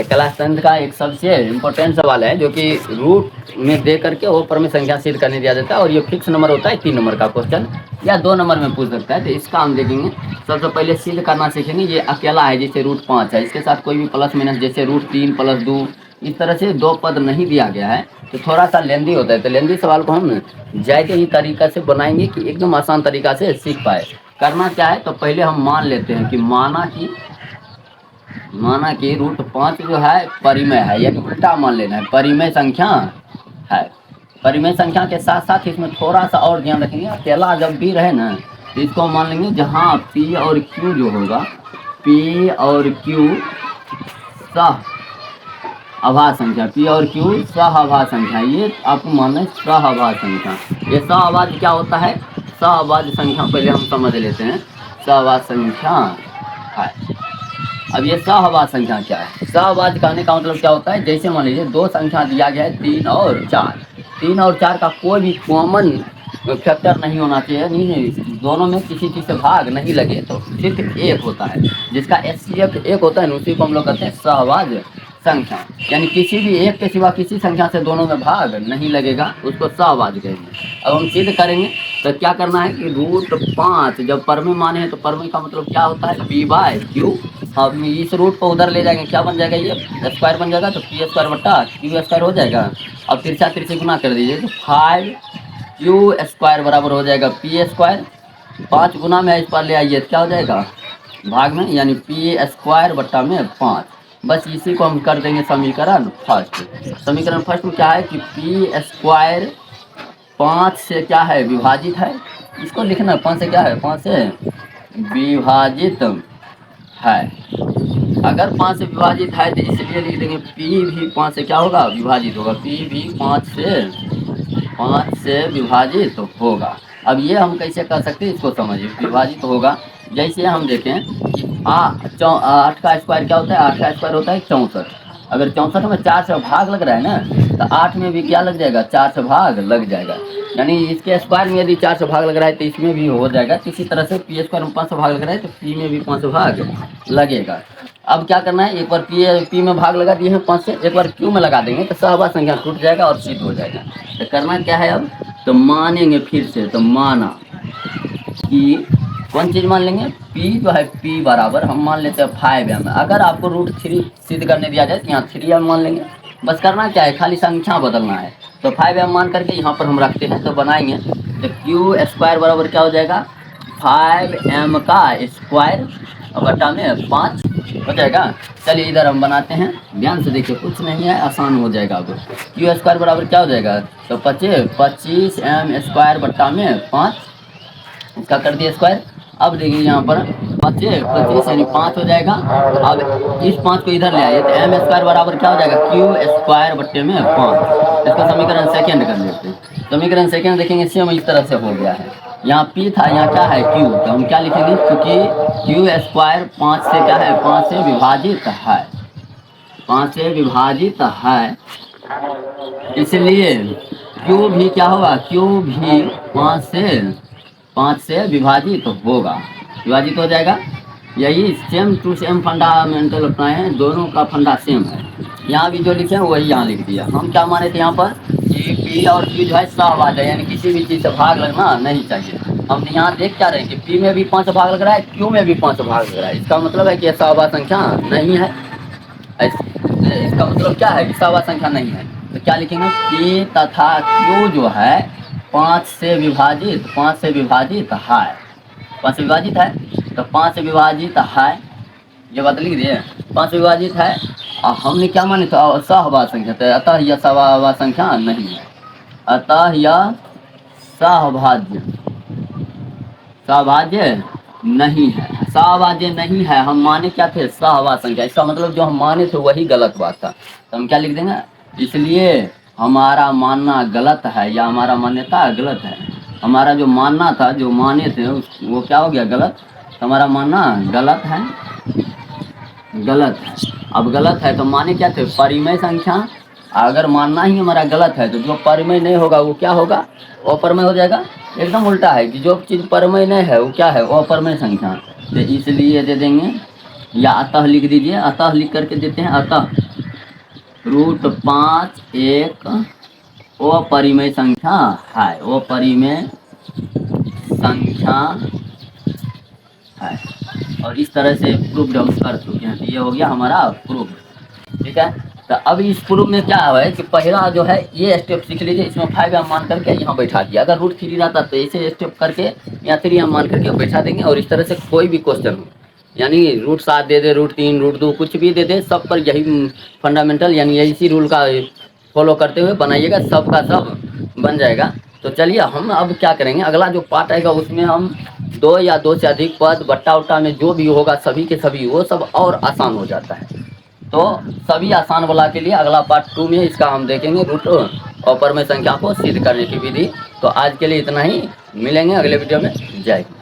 Class 10th का एक सबसे इम्पोर्टेंट सवाल है जो कि रूट में दे करके ऊपर में संख्या सिद्ध करने दिया जाता है और ये फिक्स नंबर होता है 3 नंबर का क्वेश्चन या 2 नंबर में पूछ सकता है। तो इसका हम देखेंगे। सबसे पहले सिद्ध करना सीखेंगे। ये अकेला है, जैसे रूट 5 है, इसके साथ कोई भी प्लस माइनस, जैसे रूट 3 प्लस 2, इस तरह से 2 पद नहीं दिया गया है तो थोड़ा सा लेंदी होता है। तो लेंदी सवाल को हम जायके ही तरीका से बनाएंगे कि एकदम आसान तरीका से सीख पाए। करना क्या है, तो पहले हम मान लेते हैं कि माना कि रूट 5 जो है परिमेय है, यानी उल्टा मान लेना है, परिमेय संख्या है। परिमेय संख्या के साथ साथ इसमें थोड़ा सा और ध्यान रखेंगे, अकेला जब भी रहे ना तो इसको मान लेंगे जहाँ पी और क्यू जो होगा, पी और क्यू सह अभाज्य संख्या, पी और क्यू सहअभाज्य संख्या, ये आपको मानना है सहअभाज्य संख्या। ये सहअभाज्य क्या होता है, सहअभाज्य संख्या पहले हम समझ लेते हैं। सहअभाज्य संख्या है। अब ये सहअभाज्य संख्या क्या है, सहअभाज्य कहने का मतलब क्या होता है, जैसे मान लीजिए दो संख्या दिया गया है 3 और 4, 3 और 4 का कोई भी कॉमन फैक्टर नहीं होना चाहिए, नहीं दोनों में किसी चीज़ से भाग नहीं लगे तो सिर्फ एक होता है, जिसका एचसीएफ एक होता है, उसी को हम लोग कहते हैं सहअभाज्य संख्या। यानी किसी भी एक के सिवा किसी संख्या से दोनों में भाग नहीं लगेगा, उसको सहअभाज्य कहेंगे। अब हम सिद्ध करेंगे तो क्या करना है कि रूट 5 जब परमेय माने हैं तो परमेय का मतलब क्या होता है, पी बाय क्यू। हम इस रूट को उधर ले जाएंगे, क्या बन जाएगा, ये स्क्वायर बन जाएगा, तो पी स्क्वायर बट्टा क्यू स्क्वायर हो जाएगा। अब तिरछा तिरछे गुना कर दीजिए तो 5 क्यू स्क्वायर बराबर हो जाएगा पी स्क्वायर। 5 गुना में इस पर ले आइए तो क्या हो जाएगा भाग में, यानी पी स्क्वायर बट्टा में 5। बस इसी को हम कर देंगे समीकरण फर्स्ट। समीकरण फर्स्ट में क्या है कि पी स्क्वायर 5 से क्या है विभाजित है, इसको लिखना 5 से क्या है, 5 से विभाजित है। अगर 5 से विभाजित है तो इसलिए लिख देंगे पी भी 5 से क्या होगा विभाजित होगा, पी भी 5 से विभाजित होगा। अब ये हम कैसे कर सकते हैं, इसको समझिए। विभाजित होगा जैसे हम देखें कि 8 का स्क्वायर क्या होता है, 8 का स्क्वायर होता है 64। अगर 64 में 4 से भाग लग रहा है ना तो 8 में भी क्या लग जाएगा, 4 से भाग लग जाएगा। यानी इसके स्क्वायर में यदि 4 से भाग लग रहा है तो इसमें भी हो जाएगा। इसी तरह से पी स्क्वायर में 5 से भाग लग रहा है तो पी में भी 5 से भाग लगेगा। अब क्या करना है, एक बार पी में भाग लगा दिए हैं 5 से, एक बार क्यू में लगा देंगे तो सहअभाज्य संख्या टूट जाएगा और सिद्ध हो जाएगा। तो करना क्या है अब, तो मानेंगे फिर से। तो माना कि कौन चीज़ मान लेंगे, पी जो है पी बराबर हम मान लेते हैं 5m। अगर आपको रूट 3 सिद्ध करने दिया जाए तो यहाँ 3m मान लेंगे। बस करना क्या है, खाली संख्या बदलना है। तो 5m मान करके यहाँ पर हम रखते हैं, तो बनाएंगे तो क्यू स्क्वायर बराबर क्या हो जाएगा 5m का स्क्वायर बटा में 5 हो जाएगा। चलिए इधर हम बनाते हैं, ध्यान से देखिए, कुछ नहीं है, आसान हो जाएगा। अब क्यू स्क्वायर बराबर क्या हो जाएगा, तो 25m स्क्वायर बट्टा में 5, इसका कर दिया स्क्वायर। अब देखिए यहाँ पर 25 यानी 5 हो जाएगा। अब इस 5 को इधर ले आइए तो एम स्क्वायर बराबर क्या हो जाएगा क्यू स्क्वायर बट्टे में 5। इसका समीकरण सेकेंड कर लेते हैं। समीकरण सेकेंड देखेंगे सेम इस तरह से हो गया है। यहाँ पी था, यहाँ क्या है क्यू, तो हम क्या लिखेंगे, क्योंकि क्यू स्क्वायर 5 से क्या है, 5 से विभाजित है, 5 से विभाजित है, इसलिए क्यू भी क्या होगा, क्यू भी 5 से विभाजित होगा, विभाजित हो जाएगा। यही सेम टू सेम फंडामेंटल अपनाए हैं, दोनों का फंडा सेम है। यहाँ भी जो लिखे हैं वही यहाँ लिख दिया। हम क्या माने थे यहाँ पर कि पी और क्यू जो है सहअभाज्य है, यानी किसी भी चीज़ से भाग लगना नहीं चाहिए। हम यहाँ देख क्या रहे हैं कि पी में भी 5 भाग लग रहा है, क्यू में भी 5 भाग लग रहा है, इसका मतलब है कि सहअभाज्य संख्या नहीं है। इसका मतलब क्या है कि सहअभाज्य संख्या नहीं है। तो क्या लिखेंगे, पी तथा क्यू जो है 5 से विभाजित है, 5 से विभाजित है, तो 5 से विभाजित है, ये बात लिख दिए, 5 से विभाजित है। और हमने क्या माने तो सहअभाज्य संख्या, तो अतः यह सहअभाज्य संख्या नहीं है, अतः यह सहअभाज्य नहीं है, सहअभाज्य नहीं है। हम माने क्या थे, सहअभाज्य संख्या, इसका मतलब जो हम माने थे वही गलत बात था। तो हम क्या लिख देंगे, इसलिए हमारा मानना गलत है, या हमारा मान्यता गलत है। हमारा जो मानना था, जो माने थे वो क्या हो गया गलत, हमारा मानना गलत है, गलत है। अब गलत है तो माने क्या थे, परिमेय संख्या। अगर मानना ही हमारा गलत है तो जो परिमेय नहीं होगा वो क्या होगा, अपरिमेय हो जाएगा। एकदम उल्टा है कि जो चीज़ परिमेय नहीं है वो क्या है, अपरिमेय संख्या। तो इसलिए दे देंगे या अतः लिख दीजिए, अतः लिख करके देते हैं अतः √5 एक अपरिमेय संख्या है, अपरिमेय संख्या है। और इस तरह से प्रूफ हम कर चुके हैं। तो ये हो गया हमारा प्रूफ, ठीक है। तो अब इस प्रूफ में क्या है कि पहला जो है ये स्टेप सीख लीजिए, इसमें 5 हम मान करके यहाँ बैठा दिया। अगर √3 रहता तो ऐसे स्टेप करके या 3 हम मान करके बैठा देंगे। और इस तरह से कोई भी क्वेश्चन हो, यानी √7 दे दे, √3, √2 कुछ भी दे दे, सब पर यही फंडामेंटल यानी इसी रूल का फॉलो करते हुए बनाइएगा, सब का सब बन जाएगा। तो चलिए हम अब क्या करेंगे, अगला जो पार्ट आएगा उसमें हम 2 या 2 से अधिक पद बट्टा उट्टा में जो भी होगा सभी के सभी, वो सब और आसान हो जाता है। तो सभी आसान वाला के लिए अगला पार्ट 2 में इसका हम देखेंगे रूट अपरिमेय संख्या को सिद्ध करने की विधि। तो आज के लिए इतना ही, मिलेंगे अगले वीडियो में। जय हिंद।